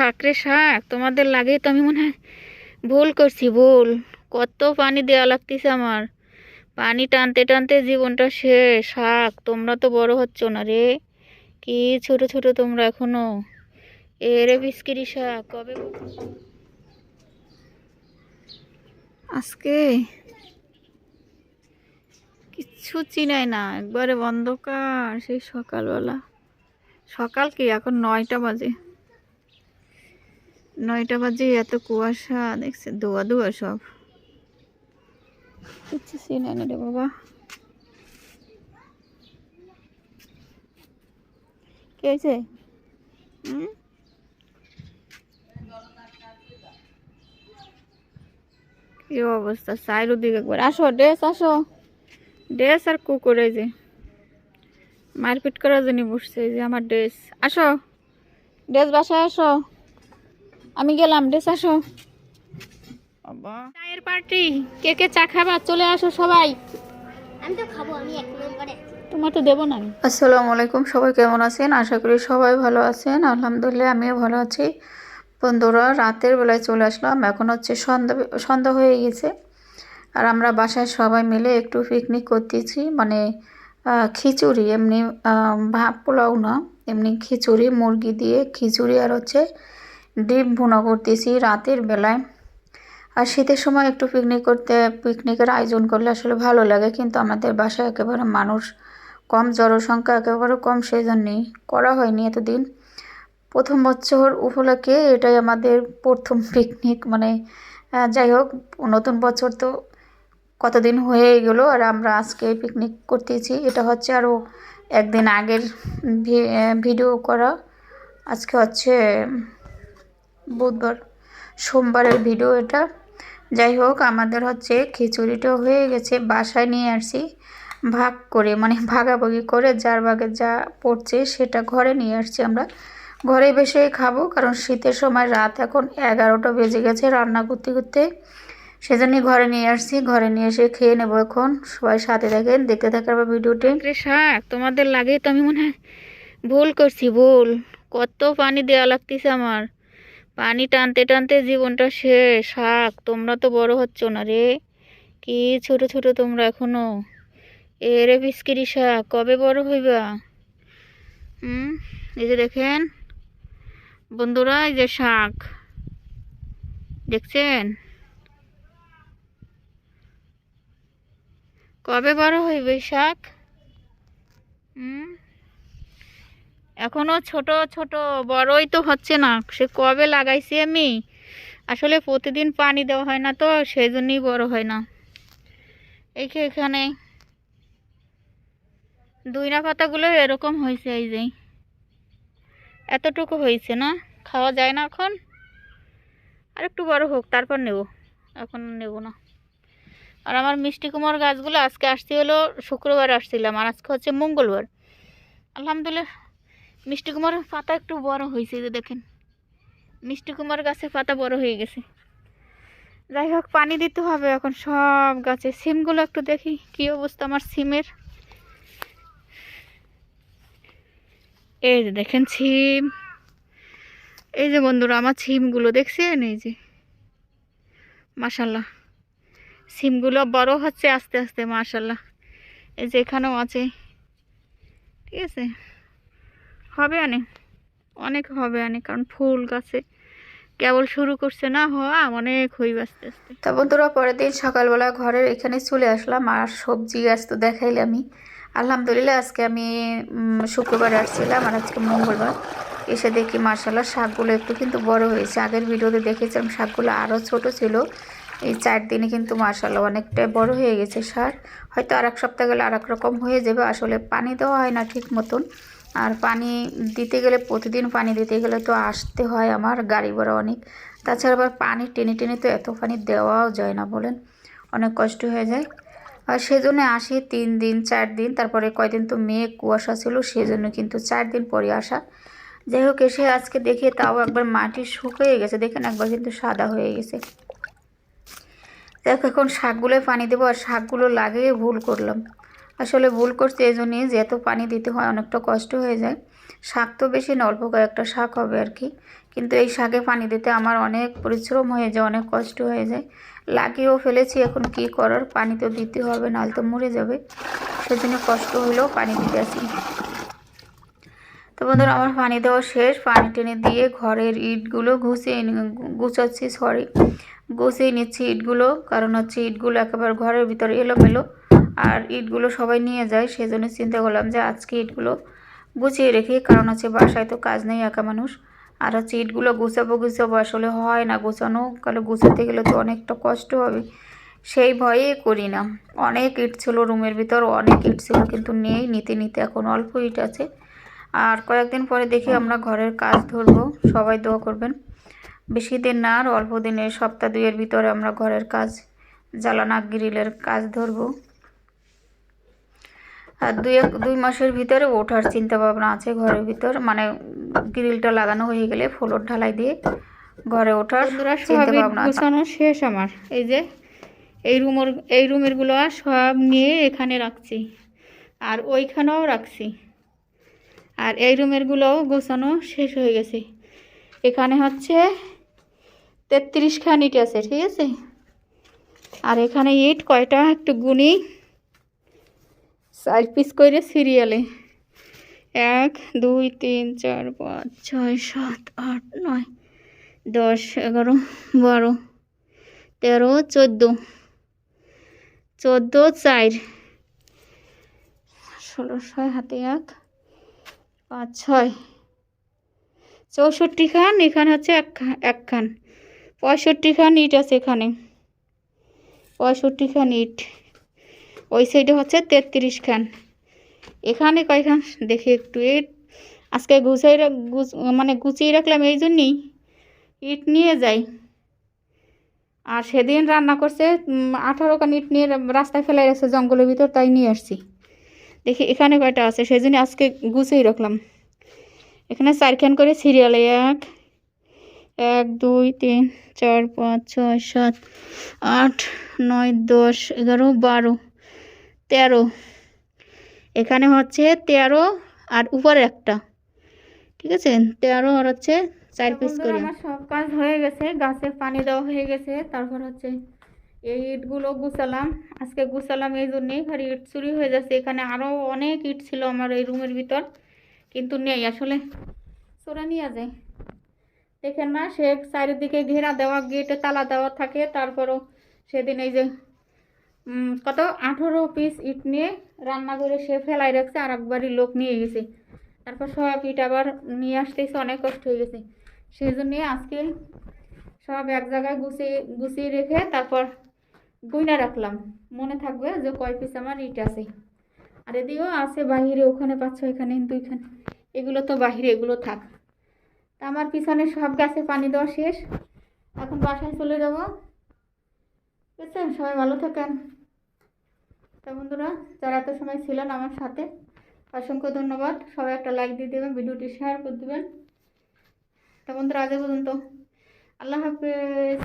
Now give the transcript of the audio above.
শাক রে শাক, তোমাদের লাগে তো আমি মনে হয় ভুল করছি, ভুল। কত পানি দেওয়া লাগতেছে আমার, পানি টানতে টানতে জীবনটা শেষ। শাক তোমরা তো বড় হচ্ছ না রে, কি ছোট ছোট তোমরা এখনো। এরে বিস্কিরি শাক কবে আজকে কিচ্ছু চিনাই না, একবারে অন্ধকার সেই সকালবেলা। সকাল কি, এখন 9টা বাজে। 9টা বাজে, এত কুয়াশা দেখছে, ধোয়া ধোয়া সব, কিচ্ছু চিনাই না রে বাবা। কে হয়েছে? কি অবস্থা চারিদিকে একবার। আসো ড্রেস, আসো ড্রেস আর কুকুরে যে মারপিট করার জন্য বসছে, এই যে আমার ড্রেস। আসো ড্রেস, বাসায় আসো, আমি গেলাম, ড্রেস আসো। বাবা চায়ের পার্টি, কে কে চা খাবা চলে আসো সবাই। আমি তো খাবো, আমি এক নম্বরে। তোমার তো দেবো না আমি। আসসালামু আলাইকুম, সবাই কেমন আছেন? আশা করি সবাই ভালো আছেন। আলহামদুলিল্লাহ আমিও ভালো আছি। বন্ধুরা রাতের বেলায় চলে আসলাম, এখন হচ্ছে সন্ধ্যা হয়ে গেছে। আর আমরা বাসায় সবাই মিলে একটু পিকনিক করতেছি, মানে খিচুড়ি, এমনি ভাত পোলাও না, এমনি খিচুড়ি, মুরগি দিয়ে খিচুড়ি আর হচ্ছে ডিম ভুনা করতেছি রাতের বেলায়। আর শীতের সময় একটু পিকনিকের আয়োজন করলে আসলে ভালো লাগে, কিন্তু আমাদের বাসায় একেবারে মানুষ কম, জনসংখ্যা একেবারে কম, সেই জন্যেই করা হয়নি এতদিন। প্রথম বছর উপলক্ষে এটাই আমাদের প্রথম পিকনিক, মানে যাই হোক, নতুন বছর তো কতদিন হয়ে গেল, আর আমরা আজকে পিকনিক করতেছি। এটা হচ্ছে আরও একদিন আগের ভিডিও করা। আজকে হচ্ছে বুধবার, সোমবারের ভিডিও এটা। যাই হোক, আমাদের হচ্ছে খিচুড়িটা হয়ে গেছে, বাসায় নিয়ে আসছি ভাগ করে, মানে ভাগাভাগি করে, যার ভাগে যা পড়ছে সেটা ঘরে নিয়ে আসছি। আমরা ঘরে বসে খাবো, কারণ শীতের সময় রাত এখন 11টা বেজে গেছে রান্না করতে করতে, সেজন্যই ঘরে নিয়ে আসছি। ঘরে নিয়ে এসে খেয়ে নেবো এখন। সবাই সাথে থাকেন, দেখতে থাকার ভিডিওটি। শাক তোমাদের লাগে তো আমি মনে হয় ভুল করছি, ভুল। কত পানি দেওয়া লাগতেছে আমার, পানি টানতে টানতে জীবনটা শেষ। শাক তোমরা তো বড় হচ্ছ না রে, কি ছোট ছোট তোমরা এখনো। এরে বিস্কিরি শাক কবে বড় হইবা? এই যে দেখেন বন্ধুরা, এই যে শাক দেখছেন, কবে বড় হইবে শাক? এখনো ছোট ছোট, বড়ই তো হচ্ছে না। সে কবে লাগাইছি আমি, আসলে প্রতিদিন পানি দেওয়া হয় না তো, সেই জন্যই বড় হয় না। এখানে দুইনা পাতাগুলো এরকম হয়েছে, এই যে এতটুকু হয়েছে না, খাওয়া যায় না এখন। আর একটু বড় হোক তারপর নেব, এখন নেব না। আর আমার মিষ্টি কুমড় গাছগুলো আজকে আসতে হলো, শুক্রবার আসছিলাম, আর আজকে হচ্ছে মঙ্গলবার। আলহামদুলিল্লাহ মিষ্টি কুমড়ের পাতা একটু বড় হয়েছে, যে দেখেন মিষ্টি কুমড় গাছের পাতা বড় হয়ে গেছে। যাই হোক, পানি দিতে হবে এখন সব গাছে। সিমগুলো একটু দেখি কি অবস্থা আমার সিমের। এই যে দেখেন সিম, এই যে বন্ধুরা আমার সিমগুলো দেখছেন, এই যে মাশাল্লাহ সিমগুলো বড় হচ্ছে আস্তে আস্তে, মাশাল্লাহ। এই যে এখানেও আছে, ঠিক আছে, হবে অনেক হবে, কারণ ফুল গাছে কেবল শুরু করছে না হওয়া, অনেক হইবে আস্তে আস্তে। তা বন্ধুরা পরের দিন সকালবেলা ঘরের এখানে চলে আসলাম, আর সবজি গাছ তো দেখাইলে আমি। আলহামদুলিল্লাহ আজকে আমি শুক্রবার আসছিলাম, আর আজকে মঙ্গলবার। এসে দেখি মাশাআল্লাহ শাকগুলো একটু কিন্তু বড় হয়েছে। আগের ভিডিওতে দেখেছিলাম শাকগুলো আরও ছোট ছিল, এই 4 দিনে কিন্তু মাশাআল্লাহ অনেকটাই বড় হয়ে গেছে শাক। হয়তো আর এক সপ্তাহ গেলে আর এক রকম হয়ে যাবে, আসলে পানি দেওয়া হয় না ঠিক মতন। আর পানি দিতে গেলে, প্রতিদিন পানি দিতে গেলে তো আসতে হয় আমার গাড়ি ভাড়া অনেক, তাছাড়া আবার পানি টেনে টেনে তো এত পানি দেওয়াও যায় না, বলেন, অনেক কষ্ট হয়ে যায়। আর সেজন্য আসি 3 দিন 4 দিন, তারপরে কয়দিন তো মেঘ কুয়াশা ছিল, সেজন্য কিন্তু 4 দিন পরে আসা। যাই হোক, এসে আজকে দেখি তাও একবার মাটি শুকিয়ে গেছে, দেখেন একবার কিন্তু সাদা হয়ে গেছে। দেখ এখন শাকগুলো পানি দেবো, আর শাকগুলো লাগিয়ে ভুল করলাম। আসলে ভুল করছি এই জন্যই যে এত পানি দিতে হয়, অনেকটা কষ্ট হয়ে যায়। শাক তো বেশি না, অল্প কয়েকটা শাক হবে আর কি, কিন্তু এই শাকে পানি দিতে আমার অনেক পরিশ্রম হয়ে যায়, অনেক কষ্ট হয়ে যায়। লাগিয়েও ফেলেছি, এখন কি করার, পানি তো দিতে হবে, নাহলে তো মরে যাবে। সেজন্য কষ্ট হইলেও পানি দিতে আসি। তো বন্ধুরা আমার পানি দেওয়া শেষ, পানি টেনে দিয়ে ঘরের ইটগুলো গুছিয়ে নিচ্ছি ইটগুলো, কারণ হচ্ছে ইটগুলো একেবারে ঘরের ভিতরে এলোমেলো, আর ইটগুলো সবাই নিয়ে যায়। সেজন্য চিন্তা করলাম যে আজকে ইটগুলো গুছিয়ে রেখি, কারণ হচ্ছে বাসায় তো কাজ নেই, একা মানুষ। আর হচ্ছে ইটগুলো গুছাবো আসলে হয় না গোছানো, কারণ গুছাতে গেলে তো অনেকটা কষ্ট হবে, সেই ভয়ে করি না। অনেক ইট ছিল রুমের ভিতর, অনেক ইট ছিল, কিন্তু নিতে নিতে এখন অল্প ইট আছে। আর কয়েকদিন পরে দেখি আমরা ঘরের কাজ ধরবো, সবাই দোয়া করবেন। বেশি দিন না, আর অল্প দিনের সপ্তাহ দুইয়ের ভিতরে আমরা ঘরের কাজ, জ্বালানা গ্রিলের কাজ ধরবো। আর দুই মাসের ভিতরে ওঠার চিন্তা ভাবনা আছে ঘরের ভিতর, মানে গ্রিলটা লাগানো হয়ে গেলে ফ্লোর ঢালাই দিয়ে ঘরে ওঠার চিন্তা ভাবনা আছে। গোছানো শেষ আমার, এই যে এই রুমেরগুলো সব নিয়ে এখানে রাখছি, আর ওইখানেও রাখছি, আর এই রুমেরগুলোও গোছানো শেষ হয়ে গেছে। এখানে হচ্ছে 33 খান ইট আছে, ঠিক আছে। আর এখানে ইট কয়টা একটু গুনি, 4 পিস করে সিরিয়ালে, 1 2 3 4 5 6 7 8 9 10 11 12 13 14 4 16 হাতে 1 5 6 64 খান, এখানে হচ্ছে এক খান, 65 খান ইট আছে এখানে, 65 খান ইট। ওই সাইডে হচ্ছে 33 খান। এখানে কয়খান দেখি একটু ইট আজকে গুছিয়ে রাখলাম, এই জন্যই ইট নিয়ে যাই। আর সেদিন রান্না করছে 18 খান ইট নিয়ে রাস্তায় ফেলে গেছে জঙ্গলের ভিতর, তাই নিয়ে আসছি। দেখি এখানে কয়টা আছে, সেজন্য আজকে গুছিয়ে রাখলাম। এখানে 4 খান করে সিরিয়ালে, 1 2 3 4 5 6 7 8 9 10 11 12 13, এখানে হচ্ছে 13, আর উপরে একটা, ঠিক আছে 13, আর হচ্ছে 4 পিস করে। আমার সব কাজ হয়ে গেছে, গাছে পানি দেওয়া হয়ে গেছে, তারপর হচ্ছে এই ইটগুলো গুছালাম। আজকে গুছালাম এই জন্যেই, আর ইট চুরি হয়ে যাচ্ছে। এখানে আরও অনেক ইট ছিল আমার এই রুমের ভিতর, কিন্তু নেই, আসলে চোরা নিয়ে যায়। দেখেন না, সে চারিদিকে ঘেরা দেওয়া, গেটে তালা দেওয়া থাকে। তারপরও সেদিন এই যে কত 18 পিস ইট নিয়ে রান্না করে সে ফেলাই রাখছে, আর একবারই লোক নিয়ে গেছে। তারপর সব ইট আবার নিয়ে আসতেছে, অনেক কষ্ট হয়ে গেছে। সেই জন্যে আজকে সব এক জায়গায় গুছিয়ে রেখে তারপর গুইনা রাখলাম, মনে থাকবে যে কয় পিস আমার ইট আছে। আর এদিকেও আছে বাহিরে, ওখানে 5 6 খানে, 2 খান, এগুলো তো বাহিরে, এগুলো থাক। তা আমার পিছনে সব গাছে পানি দেওয়া শেষ, এখন বাসায় চলে যাব। বুঝছেন, সবাই ভালো থাকেন। তা বন্ধুরা যারা এত সময় ছিলেন আমার সাথে, অসংখ্য ধন্যবাদ। সবাই একটা লাইক দিয়ে দেবেন, ভিডিওটি শেয়ার করে দেবেন। তা বন্ধুরা আজ পর্যন্ত, আল্লাহ হাফেজ।